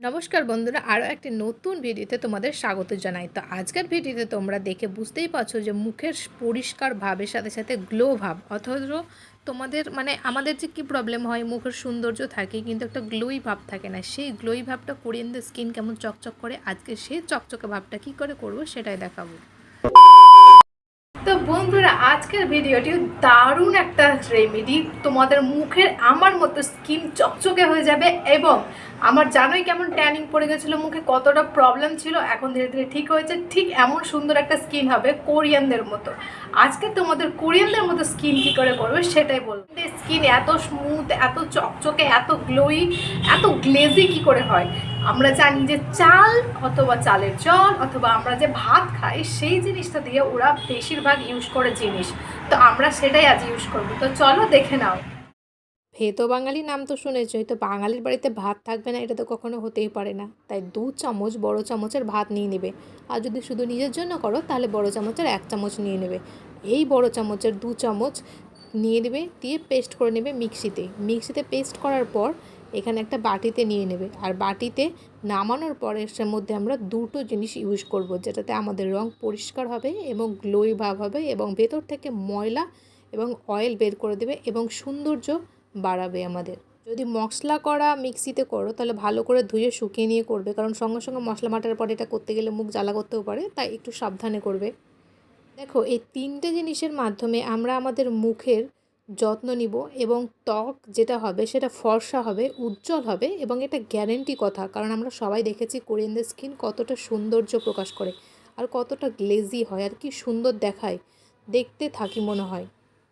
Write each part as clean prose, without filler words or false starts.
নমস্কার বন্ধুরা, আরও একটি নতুন ভিডিওতে তোমাদের স্বাগত জানাই। তো আজকের ভিডিওতে তোমরা দেখে বুঝতেই পারছো যে মুখের পরিষ্কার ভাবের সাথে সাথে গ্লো ভাব, অথচ তোমাদের আমাদের যে কী প্রবলেম হয়, মুখের সৌন্দর্য থাকে কিন্তু একটা গ্লোই ভাব থাকে না। সেই গ্লোই ভাবটা কোরিয়ানদের স্কিন কেমন চকচক করে, আজকে সেই চকচকে ভাবটা কী করে করব সেটাই দেখাবো। তো বন্ধুরা, আজকের ভিডিওটি দারুণ একটা রেমেডি, তোমাদের মুখের আমার মতো স্কিন চকচকে হয়ে যাবে। এবং আমার জানোই কেমন ট্যানিং পড়ে গেছিলো মুখে, কতটা প্রবলেম ছিল, এখন ধীরে ধীরে ঠিক হয়েছে। ঠিক এমন সুন্দর একটা স্কিন হবে কোরিয়ানদের মতো। আজকে তোমাদের কোরিয়ানদের মতো স্কিন কী করে করবে সেটাই বলবো। স্কিন এত স্মুথ, এত চকচকে, এত গ্লোই, এত গ্লেজি কী করে হয়? আমরা জানি যে চাল অথবা চালের জল অথবা আমরা যে ভাত খাই সেই জিনিসটা দিয়ে ওরা বেশিরভাগ ইউজ করে জিনিস, তো আমরা সেটাই আজ ইউজ করবো। তো চলো দেখে নাও। ভেতো বাঙালি নাম তো শুনেছই, তো বাঙালির বাড়িতে ভাত থাকবে না এটা তো কখনো হতেই পারে না। তাই 2 চামচ বড় চামচের ভাত নিয়ে নেবে। আর যদি শুধু নিজের জন্য করো তাহলে বড় চামচের 1 চামচ নিয়ে নেবে। এই বড় চামচের 2 চামচ নিয়ে নেবে, দিয়ে পেস্ট করে নেবে মিক্সিতে পেস্ট করার পর এখানে একটা বাটিতে নিয়ে নেবে। আর বাটিতে নামানোর পর এর মধ্যে আমরা দুটো জিনিস ইউজ করব, যেটাতে আমাদের রং পরিষ্কার হবে এবং গ্লোই ভাব হবে এবং ভেতর থেকে ময়লা এবং অয়েল বের করে দেবে এবং সৌন্দর্য বাড়াবে আমাদের। যদি মশলা করা মিক্সিতে করো তাহলে ভালো করে ধুয়ে শুকিয়ে নিয়ে করবে, কারণ সঙ্গে সঙ্গে মশলা বাটার পরে এটা করতে গেলে মুখ জ্বালা করতেও পারে, তাই একটু সাবধানে করবে। দেখো, এই 3টে জিনিসের মাধ্যমে আমরা আমাদের মুখের যত্ন নিব এবং ত্বক যেটা হবে সেটা ফর্সা হবে, উজ্জ্বল হবে। এবং এটা গ্যারেন্টি কথা, কারণ আমরা সবাই দেখেছি কোরিয়ানদের স্কিন কতটা সৌন্দর্য প্রকাশ করে আর কতটা গ্লেজি হয় আর কি সুন্দর দেখায়, দেখতে থাকি মনে হয়।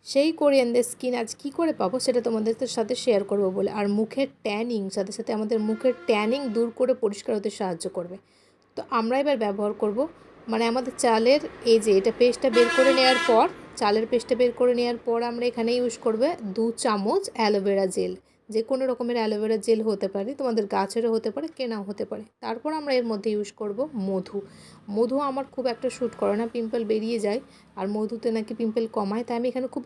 সেই কোরিয়ানদের স্কিন আজ কী করে পাবো সেটা তোমাদের সাথে শেয়ার করবো বলে। আর মুখের ট্যানিং সাথে সাথে আমাদের মুখের ট্যানিং দূর করে পরিষ্কার হতে সাহায্য করবে। তো আমরা এবার ব্যবহার করব আমাদের চালের এই যে এটা পেস্টটা বের করে নেওয়ার পর, চালের পেস্টটা বের করে নেওয়ার পর আমরা এখানে ইউজ করবে 2 চামচ অ্যালোভেরা জেল। যে কোনো রকমের অ্যালোভেরা জেল হতে পারে, তোমাদের গাছেরও হতে পারে, কেনাও হতে পারে। তারপর আমরা এর মধ্যে ইউজ করব মধু। মধু আমার খুব একটা শ্যুট করে না, পিম্পল বেরিয়ে যায়। আর মধুতে নাকি পিম্পল কমায়, তাই আমি এখানে খুব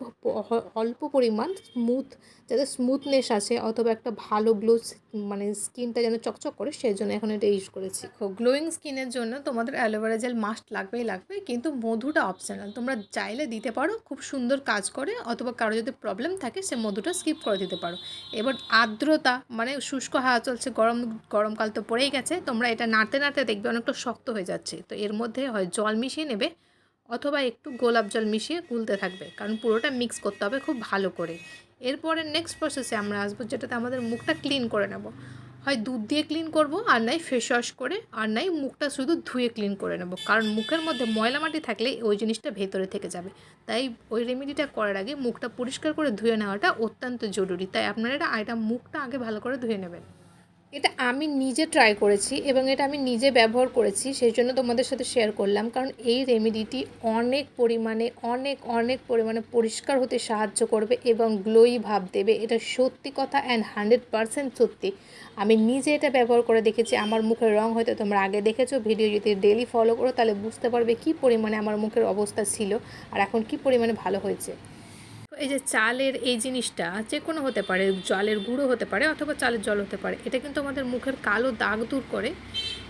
অল্প পরিমাণ যাতে স্মুথনেস আসে অথবা একটা ভালো গ্লো, স্কিনটা যেন চকচক করে, সেই জন্য এখন এটা ইউজ করেছি। গ্লোয়িং স্কিনের জন্য তোমাদের অ্যালোভেরা জেল মাস্ট লাগবে, কিন্তু মধুটা অপশনাল, তোমরা চাইলে দিতে পারো, খুব সুন্দর কাজ করে। অথবা কারো যদি প্রবলেম থাকে সে মধুটা স্কিপ করে দিতে পারো। এবার আর্দ্রতা, শুষ্ক হাওয়া চলছে, গরমকাল তো পড়েই গেছে, তোমরা এটা নাড়তে নাড়তে দেখবে অনেকটা শক্ত হয়ে যাচ্ছে। তো এর মধ্যে হয় জল মিশিয়ে নেবে অথবা একটু গোলাপ জল মিশিয়ে গুলতে থাকবে, কারণ পুরোটা মিক্স করতে হবে খুব ভালো করে। এরপরে নেক্সট প্রসেসে আমরা আসবো, যেটাতে আমাদের মুখটা ক্লিন করে নেব। হয় দুধ দিয়ে ক্লিন করব, আর নাই ফেস ওয়াশ করে, আর নাই মুখটা শুধু ধুয়ে ক্লিন করে নেব, কারণ মুখের মধ্যে ময়লা মাটি থাকলে ওই জিনিসটা ভেতরে থেকে যাবে। তাই ওই রেমেডিটা করার আগে মুখটা পরিষ্কার করে ধুয়ে নেওয়াটা অত্যন্ত জরুরি। তাই আপনারা এটা মুখটা আগে ভালো করে ধুয়ে নেবেন। এটা আমি নিজে ট্রাই করেছি এবং এটা আমি নিজে ব্যবহার করেছি, সেই জন্য তোমাদের সাথে শেয়ার করলাম। কারণ এই রেমেডিটি অনেক পরিমাণে পরিষ্কার হতে সাহায্য করবে এবং গ্লোই ভাব দেবে। এটা সত্যি কথা অ্যান্ড 100% সত্যি। আমি নিজে এটা ব্যবহার করে দেখেছি। আমার মুখের রং হয়তো তোমরা আগে দেখেছো, ভিডিও যদি ডেলি ফলো করো তাহলে বুঝতে পারবে কী পরিমাণে আমার মুখের অবস্থা ছিল আর এখন কী পরিমাণে ভালো হয়েছে। এই যে চালের এই জিনিসটা যে কোনো হতে পারে, চালের গুঁড়ো হতে পারে অথবা চালের জল হতে পারে, এটা কিন্তু আমাদের মুখের কালো দাগ দূর করে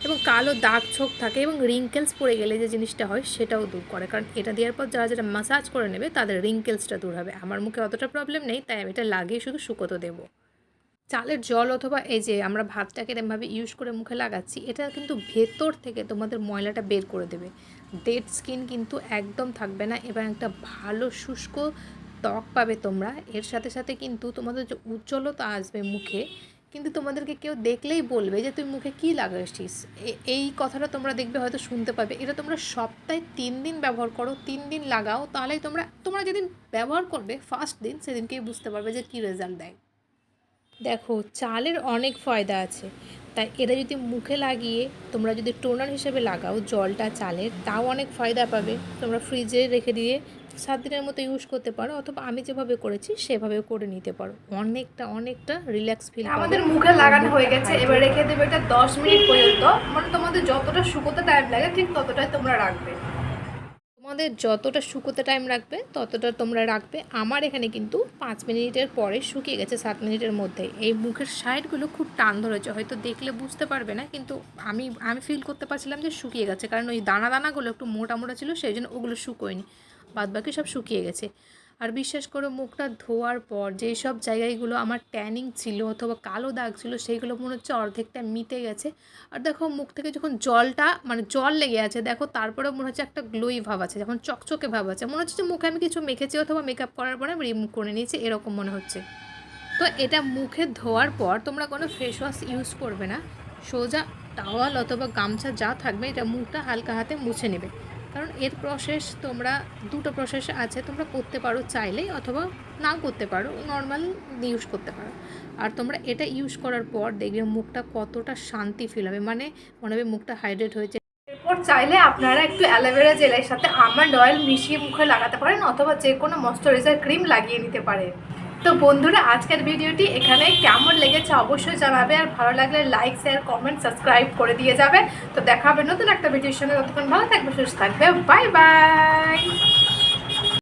এবং কালো দাগ ছোপ থাকে এবং রিঙ্কেলস পড়ে গেলে যে জিনিসটা হয় সেটাও দূর করে। কারণ এটা দেওয়ার পর যারা ম্যাসাজ করে নেবে তাদের রিঙ্কেলসটা দূর হবে। আমার মুখে অতটা প্রবলেম নেই, তাই আমি এটা লাগিয়ে শুধু শুকোতে দেবো। চালের জল অথবা এই যে আমরা ভাতটাকে এরমভাবে ইউজ করে মুখে লাগাচ্ছি, এটা কিন্তু ভেতর থেকে তোমাদের ময়লাটা বের করে দেবে। ডেড স্কিন কিন্তু একদম থাকবে না এবং একটা ভালো শুষ্ক ত্বক পাবে তোমরা। এর সাথে সাথে কিন্তু তোমাদের যে উজ্জ্বলতা আসবে মুখে, কিন্তু তোমাদেরকে কেউ দেখলেই বলবে যে তুই মুখে কী লাগাচ্ছিস। এই কথাটা তোমরা দেখবে হয়তো শুনতে পাবে। এটা তোমরা সপ্তাহে 3 দিন ব্যবহার করো, 3 দিন লাগাও, তাহলেই তোমরা যেদিন ব্যবহার করবে ফার্স্ট দিন সেদিনকেই বুঝতে পারবে যে কী রেজাল্ট দেয়। দেখো, চালের অনেক ফায়দা আছে, তাই এটা যদি মুখে লাগিয়ে তোমরা যদি টোনার হিসেবে লাগাও জলটা চালের, তাও অনেক ফায়দা পাবে। তোমরা ফ্রিজে রেখে দিয়ে 7 দিনের মতো ইউজ করতে পারো, অথবা আমি যেভাবে করেছি সেভাবেও করে নিতে পারো। অনেকটা রিল্যাক্স ফিল পাবে। আমাদের মুখে লাগানো হয়ে গেছে, এবার রেখে দেবে এটা 10 মিনিট পর্যন্ত। তোমাদের যতটা শুকোতে টাইম লাগে ঠিক ততটাই তোমরা রাখবে। তোমাদের যতটা শুকোতে টাইম রাখবে ততটা তোমরা রাখবে। আমার এখানে কিন্তু 5 মিনিটের পরে শুকিয়ে গেছে, 7 মিনিটের মধ্যে। এই মুখের সাইডগুলো খুব টান ধরেছে, হয়তো দেখলে বুঝতে পারবে না, কিন্তু আমি ফিল করতে পারছিলাম যে শুকিয়ে গেছে, কারণ ওই দানা দানাগুলো একটু মোটা মোটা ছিল, সেই জন্য ওগুলো শুকোয়নি, বাদ বাকি সব শুকিয়ে গেছে। আর বিশ্বাস করে মুখটা ধোয়ার পর যেই সব জায়গাগুলো আমার ট্যানিং ছিল অথবা কালো দাগ ছিল সেইগুলো মনে হচ্ছে অর্ধেকটা মিটে গেছে। আর দেখো মুখ থেকে যখন জলটা মানে জল লেগে আছে দেখো, তারপরে মনে হচ্ছে একটা গ্লোই ভাব আছে, যখন চকচকে ভাব আছে, মনে হচ্ছে যে মুখে আমি কিছু মেখেছি অথবা মেকআপ করার পরে আমি রিমুভ করে নিয়েছি, এরকম মনে হচ্ছে। তো এটা মুখে ধোয়ার পর তোমরা কোনো ফেস ওয়াশ ইউজ করবে না, সোজা টাওয়াল অথবা গামছা যা থাকবে এটা মুখটা হালকা হাতে মুছে নেবে। কারণ এর প্রসেস তোমরা দুটো প্রসেস আছে, তোমরা করতে পারো চাইলেই, অথবা নাও করতে পারো, নর্মাল ইউজ করতে পারো। আর তোমরা এটা ইউজ করার পর দেখবে মুখটা কতটা শান্তি ফিল হবে, মানে মনে হবে মুখটা হাইড্রেট হয়েছে। এরপর চাইলে আপনারা একটু অ্যালোভেরা জেলের সাথে আমন্ড অয়েল মিশিয়ে মুখে লাগাতে পারেন, অথবা যে কোনো ময়েশ্চারাইজার ক্রিম লাগিয়ে নিতে পারেন। তো বন্ধুরা, আজকের ভিডিওটি এখানে কেমন লেগেছে অবশ্যই জানাবে, আর ভালো লাগলে লাইক শেয়ার কমেন্ট সাবস্ক্রাইব করে দিয়ে যাবে। তো দেখা হবে নতুন একটা ভিডিওর সঙ্গে, ততক্ষণ ভালো থাকবে, সুস্থ থাকবে, বাই বাই।